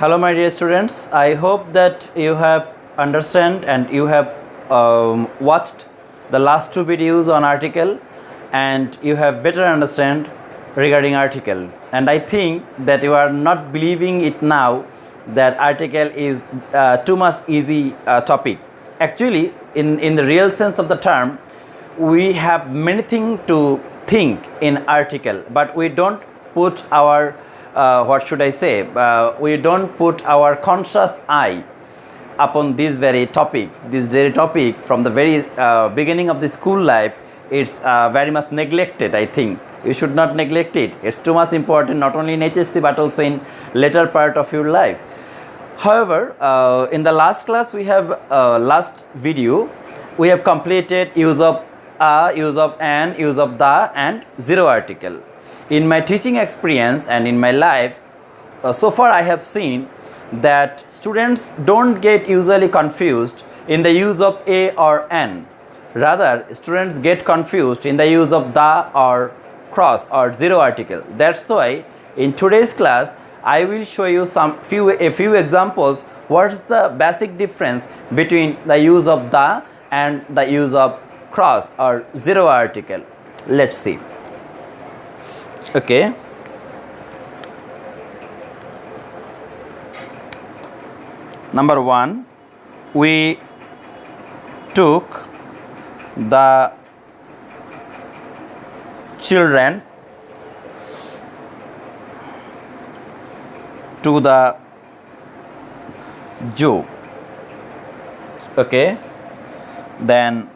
Hello, my dear students. I hope that you have understand and you have watched the last two videos on article, and you have better understand regarding article. And I think that you are not believing it now that article is too much easy topic. Actually, in the real sense of the term, we have many things to think in article, but we don't put our what should I say? We don't put our conscious eye upon this very topic. This very topic from the very beginning of the school life, it's very much neglected. I think you should not neglect it. It's too much important, not only in HSC but also in later part of your life. However, in the last class, we have last video, we have completed use of a, use of an, use of the, and zero article. In my teaching experience and in my life, so far I have seen that students don't get usually confused in the use of a or an. Rather, students get confused in the use of the or cross or zero article. That's why in today's class, I will show you a few examples. What's the basic difference between the use of the and the use of cross or zero article? Let's see. Okay. Number one, we took the children to the zoo. Okay. Then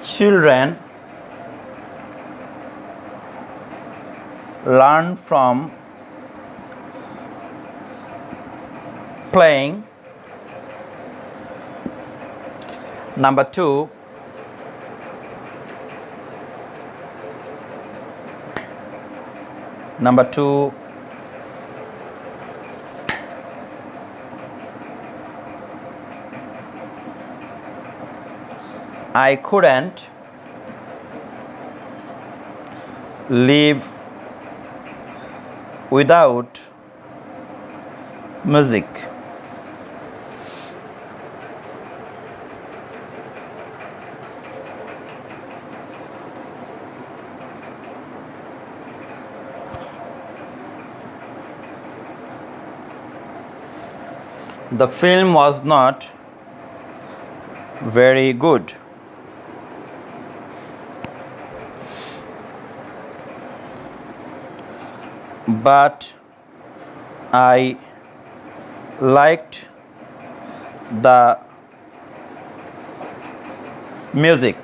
children learn from playing. Number two, I couldn't live without music. The film was not very good. But I liked the music.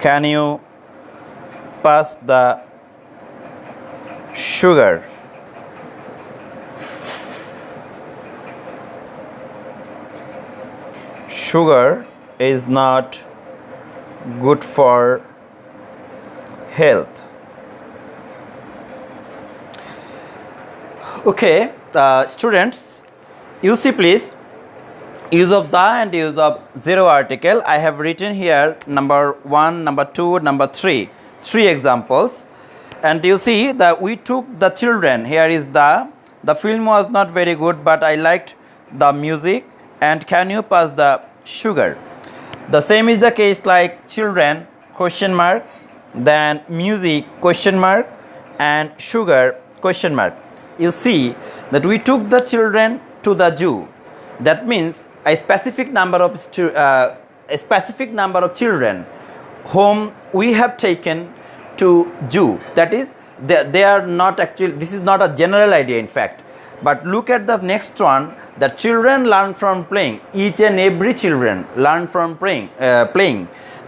Can you pass the sugar? Sugar is not good for health. Okay, students, you see please, use of the and use of zero article. I have written here number 1, number 2, number 3, three examples. And you see that we took the children. Here is the film was not very good, but I liked the music. And can you pass the sugar? The same is the case like children question mark, then music question mark, and sugar question mark. You see that we took the children to the zoo. That means a specific number of children whom we have taken to zoo. That is, they are not actually, this is not a general idea in fact. But look at the next one. The children learn from playing. Each and every children learn from playing.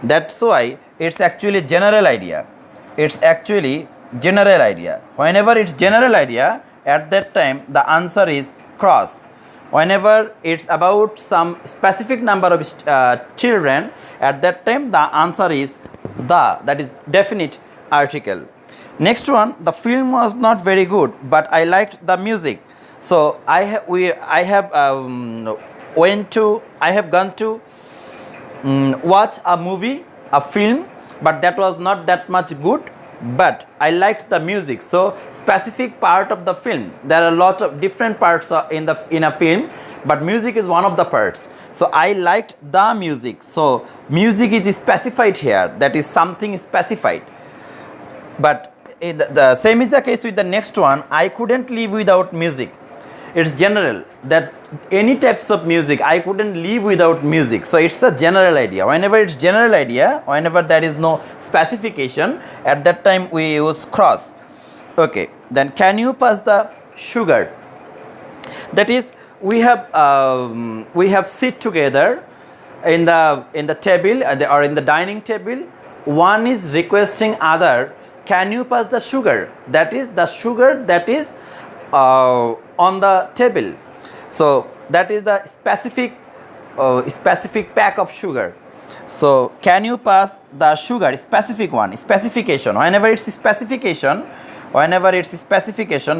That's why it's actually general idea. It's actually general idea. Whenever it's general idea, at that time the answer is cross. Whenever it's about some specific number of children, at that time the answer is the, that is definite article. Next one, the film was not very good, but I liked the music. So I have gone to watch a movie, a film, but that was not that much good, but I liked the music. So specific part of the film, there are lots of different parts in a film, but music is one of the parts. So I liked the music. So music is specified here, that is something specified. But the same is the case with the next one. I couldn't live without music. It's general, that any types of music, I couldn't live without music. So it's the general idea. Whenever it's general idea, whenever there is no specification, at that time we use cross. Okay, then can you pass the sugar? That is, we have sit together in the table or in the dining table. One is requesting other, can you pass the sugar? That is the sugar that is on the table. So that is the specific pack of sugar. So can you pass the sugar? Specific one, specification. Whenever it's specification,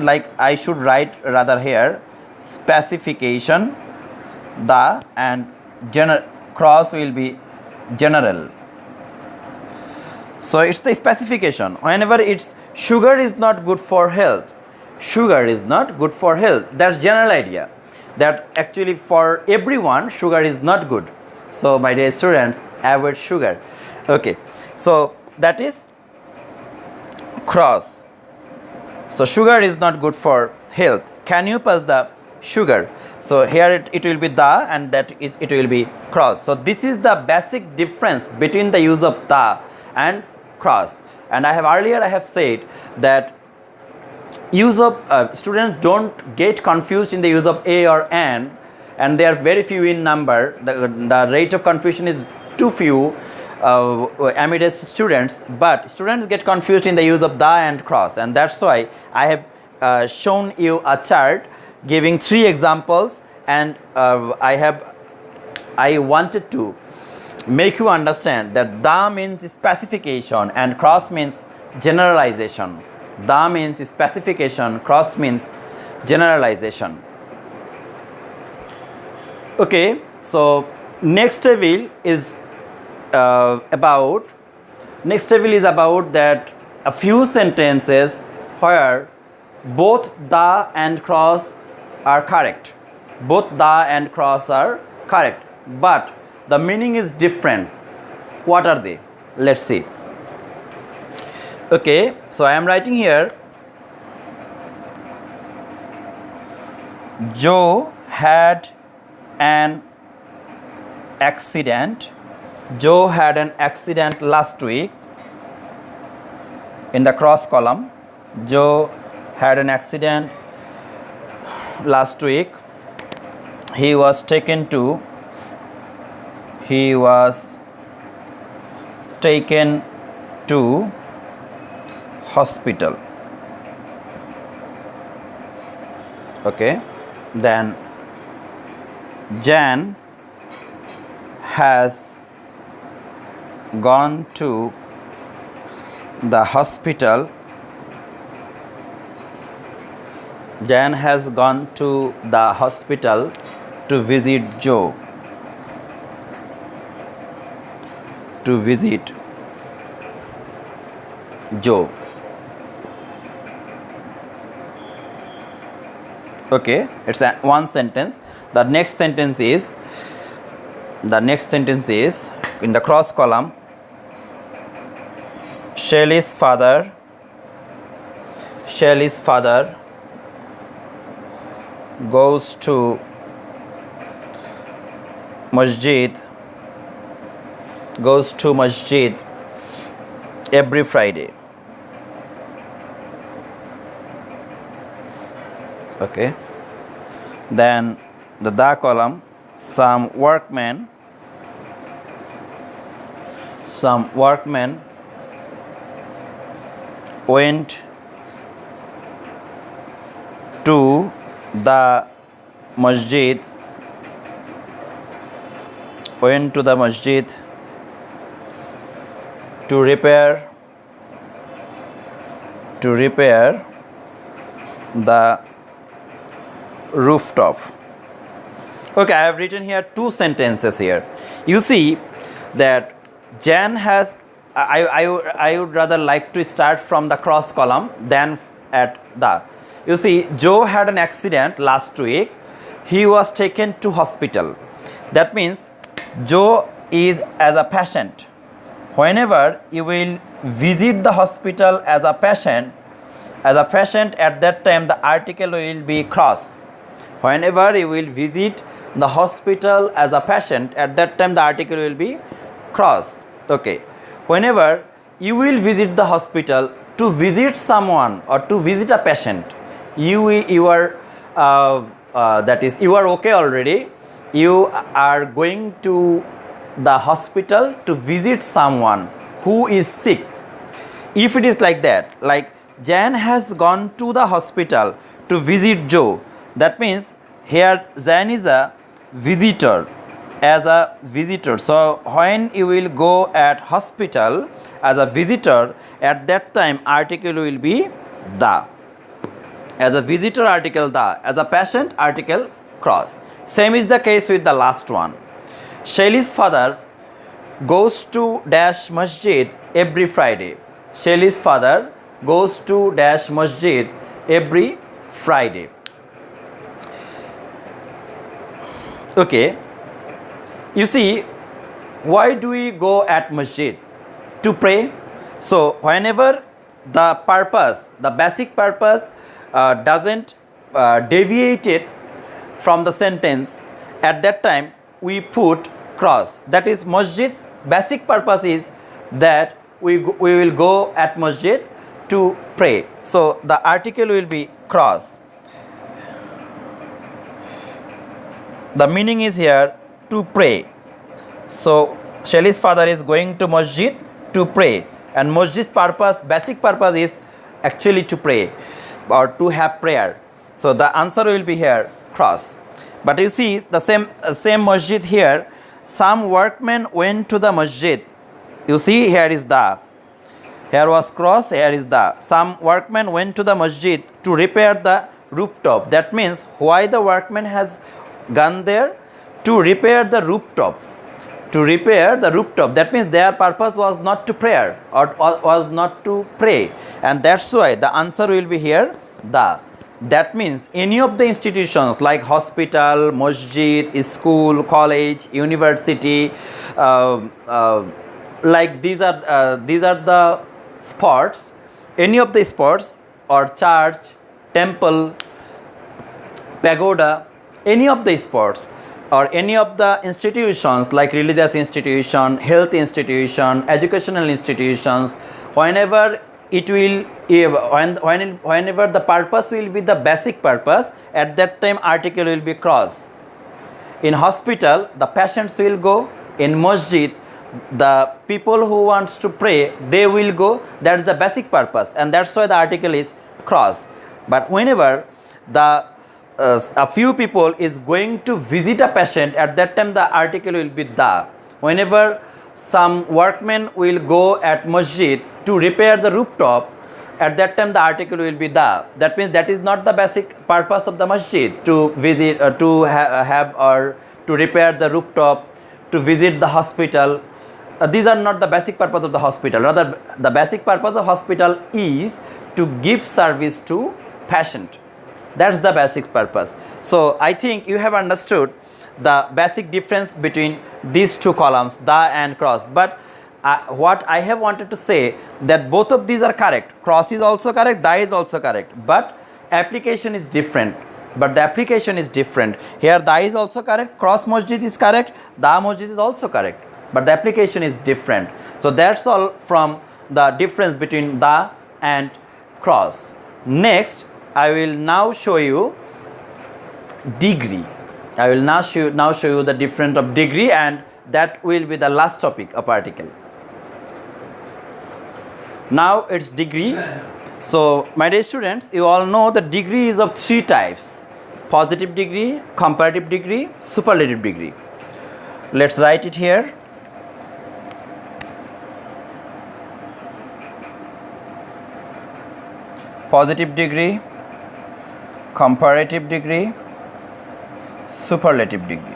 like I should write rather here, specification, the, and cross will be general. So it's the specification. Whenever it's sugar is not good for health, sugar is not good for health, that's general idea, that actually for everyone sugar is not good. So my dear students, avoid sugar. Okay, so that is cross. So sugar is not good for health, can you pass the sugar? So here it will be the, and that is it will be cross. So this is the basic difference between the use of the and cross. And I have said that use of students don't get confused in the use of a or an, and they are very few in number. The rate of confusion is too few amidst students, but students get confused in the use of the and cross, and that's why I have shown you a chart giving 3 examples, and I wanted to make you understand that the means specification and cross means generalization. The means specification, cross means generalization. Okay, so next table is about that a few sentences where both the and cross are correct. Both the and cross are correct, but the meaning is different. What are they? Let's see. Okay, so I am writing here, Joe had an accident. Joe had an accident last week. In the cross column, Joe had an accident last week. He was taken to hospital. Okay, then Jan has gone to the hospital. Jan has gone to the hospital to visit Joe. To visit Joe. Okay, it's one sentence. The next sentence is in the cross column, Shelley's father goes to masjid every Friday. Okay, then the column, some workmen went to the masjid to repair the rooftop. Okay, I have written here two sentences here. You see that Jan has, I would rather like to start from the cross column than at the. You see, Joe had an accident last week. He was taken to hospital. That means Joe is as a patient. Whenever you will visit the hospital as a patient, at that time the article will be cross. Whenever you will visit the hospital as a patient, at that time the article will be cross. Okay. Whenever you will visit the hospital to visit someone or to visit a patient, you are that is, you are okay already. You are going to the hospital to visit someone who is sick. If it is like that, like Jan has gone to the hospital to visit Joe, that means here Jan is a visitor, as a visitor. So when you will go at hospital as a visitor, at that time article will be the. As a visitor, article the. As a patient, article cross. Same is the case with the last one. Shaily's father goes to dash masjid every Friday. Shaily's father goes to dash masjid every Friday. Okay. You see, why do we go at masjid? To pray. So whenever the purpose, the basic purpose doesn't deviate it from the sentence, at that time we put cross. That is, masjid's basic purpose is that we will go at masjid to pray. So the article will be cross. The meaning is here to pray. So Shaily's father is going to masjid to pray, and masjid's purpose, basic purpose is actually to pray or to have prayer. So the answer will be here cross. But you see the same masjid here. Some workmen went to the masjid. You see, here is the. Here was cross, here is the. Some workmen went to the masjid to repair the rooftop. That means why the workman has gone there? To repair the rooftop. To repair the rooftop. That means their purpose was not to prayer or was not to pray. And that's why the answer will be here the. That means any of the institutions like hospital, masjid, school, college, university, like these are the spots. Any of the spots or church, temple, pagoda, any of the spots or any of the institutions like religious institution, health institution, educational institutions, whenever it will, whenever the purpose will be the basic purpose, at that time article will be cross. In hospital, the patients will go. In masjid, the people who wants to pray, they will go. That's the basic purpose, and that's why the article is cross. But whenever the a few people is going to visit a patient, at that time the article will be the. Whenever some workmen will go at masjid to repair the rooftop, at that time the article will be the. That means that is not the basic purpose of the masjid, to visit to have or to repair the rooftop, to visit the hospital. These are not the basic purpose of the hospital. Rather, the basic purpose of hospital is to give service to patient. That's the basic purpose. So I think you have understood the basic difference between these two columns, the and cross. But what I have wanted to say, that both of these are correct. Cross is also correct, the is also correct, but application is different. But the application is different. Here the is also correct, cross masjid is correct, the masjid is also correct, but the application is different. So that's all from the difference between the and cross. Next, I will now show you degree. I will now show you the difference of degree, and that will be the last topic of article. Now it's degree. So my dear students, you all know the degree is of three types: positive degree, comparative degree, superlative degree. Let's write it here. Positive degree, comparative degree, superlative degree.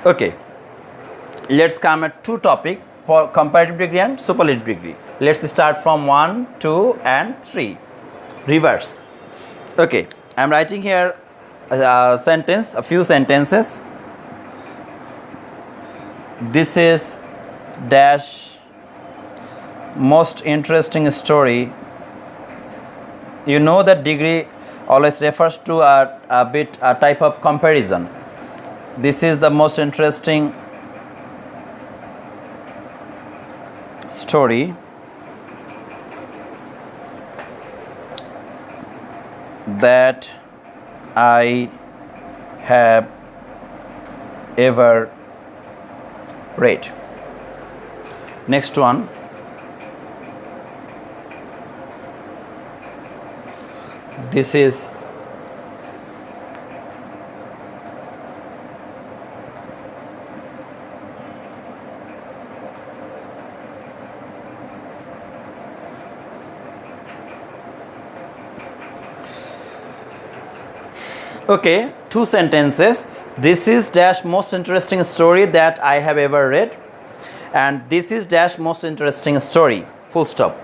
Okay, let's come at two topic for comparative degree and superlative degree. Let's start from 1, 2 and 3. Reverse. Okay, I am writing here a few sentences. This is dash most interesting story. You know that degree always refers to a type of comparison. This is the most interesting story that I have ever read. Next one. This is okay, two sentences. This is dash most interesting story that I have ever read, and this is dash most interesting story, full stop.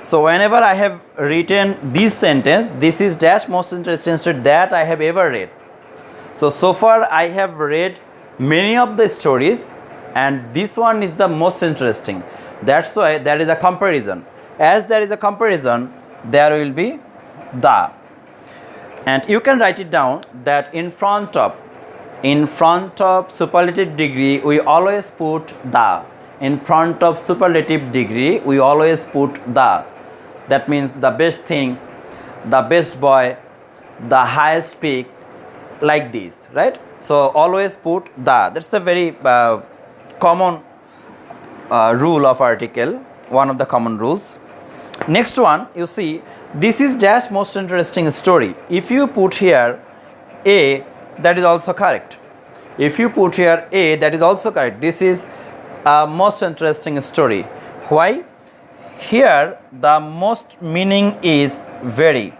So whenever I have written this sentence, this is dash most interesting story that I have ever read. So far I have read many of the stories and this one is the most interesting. That's why there is a comparison. As there is a comparison, there will be the. And you can write it down that in front of superlative degree we always put the. In front of superlative degree we always put the. That means the best thing, the best boy, the highest peak, like this, right? So always put the. That's a very common rule of article, one of the common rules. Next one, you see, this is dash most interesting story. If you put here A, that is also correct. If you put here A, that is also correct. This is a most interesting story. Why? Here the most meaning is very.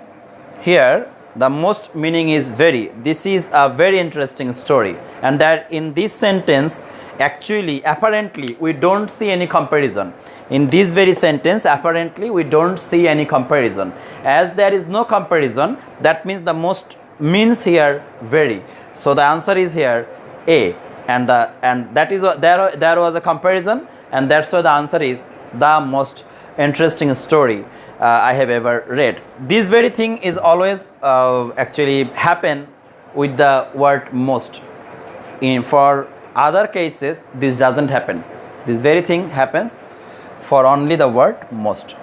Here the most meaning is very. This is a very interesting story, and that in this sentence actually apparently we don't see any comparison. In this very sentence apparently we don't see any comparison. As there is no comparison, that means the most means here very. So the answer is here A, and that is there was a comparison, and that's why the answer is the most interesting story I have ever read. This very thing is always actually happen with the word most. For other cases this doesn't happen. This very thing happens for only the word most.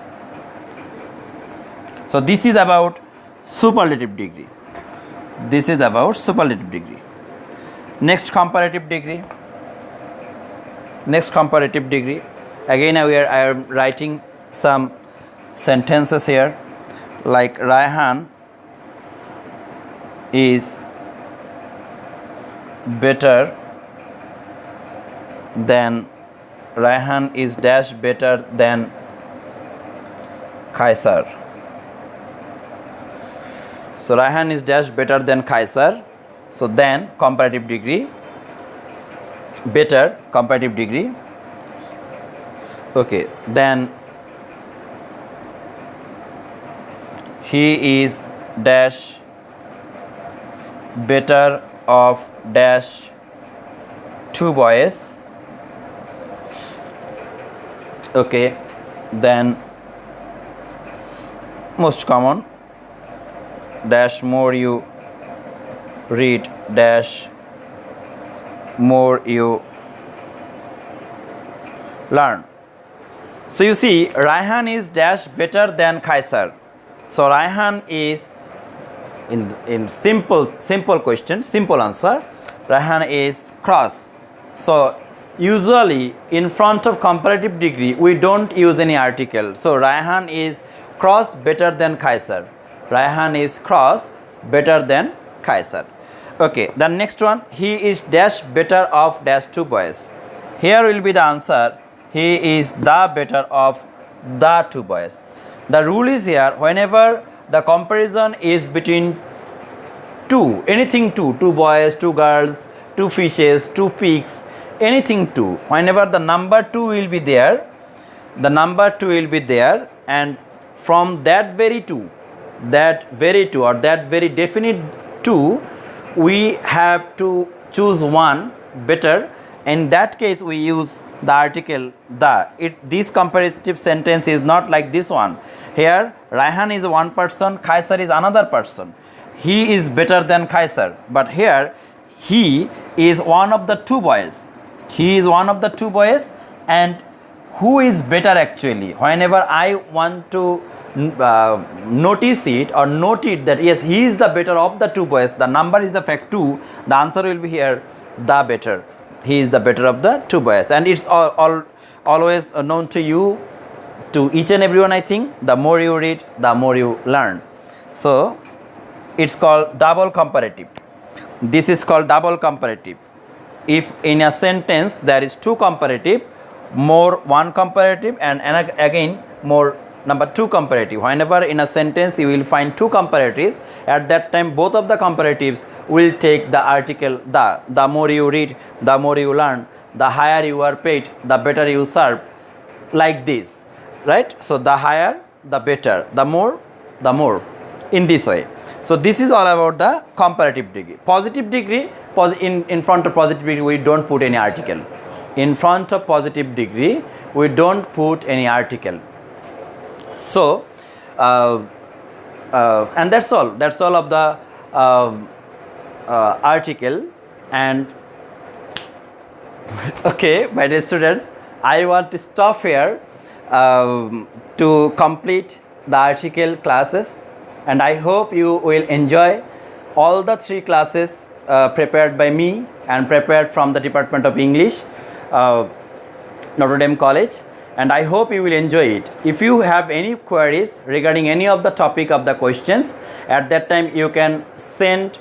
So this is about superlative degree. This is about superlative degree. Next, comparative degree. Next, comparative degree. Again I am writing some sentences here, like Raihan is better than, Raihan is dash better than Kaisar. So Raihan is dash better than Kaisar. So then comparative degree, better, comparative degree. Okay, then he is dash better of dash two boys. Okay, then most common, dash more you read, dash more you learn. So you see, Raihan is dash better than Kaisar. So Raihan is, in simple question, simple answer, Raihan is cross. So usually in front of comparative degree we don't use any article. So Raihan is cross better than Kaisar. Raihan is cross better than Kaisar. Okay, the next one, he is dash better of dash two boys. Here will be the answer, he is the better of the two boys. The rule is here, whenever the comparison is between two, anything two boys, two girls, two fishes, two pigs, anything two. Whenever the number 2 will be there, and from that very two or that very definite two, we have to choose one better. In that case, we use the article the. This comparative sentence is not like this one. Here, Raihan is one person, Kaiser is another person. He is better than Kaiser. But here, he is one of the two boys. And who is better actually? Whenever I want to notice it or note it that yes, he is the better of the two boys, the number is the fact 2, the answer will be here the better. He is the better of the two boys, and it's always known to you, to each and everyone. I think the more you read, the more you learn. So it's called double comparative. This is called double comparative. If in a sentence there is two comparative, more one comparative, and again more number 2 comparative. Whenever in a sentence you will find two comparatives, at that time both of the comparatives will take the article the. The more you read, the more you learn, the higher you are paid, the better you serve, like this, right? So the higher, the better, the more, in this way. So this is all about the comparative degree. Positive degree, in front of positive degree we don't put any article. In front of positive degree we don't put any article. So and that's all of the article. And okay, my dear students, I want to stop here to complete the article classes, and I hope you will enjoy all the 3 classes prepared by me and prepared from the Department of English, Notre Dame College, and I hope you will enjoy it. If you have any queries regarding any of the topic of the questions, at that time you can send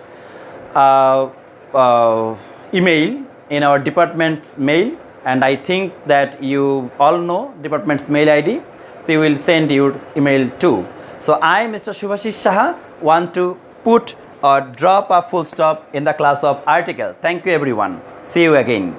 email in our department's mail, and I think that you all know department's mail ID, so you will send your email too. So I, Mr. Shubhashish Saha, want to put or drop a full stop in the class of article. Thank you everyone. See you again.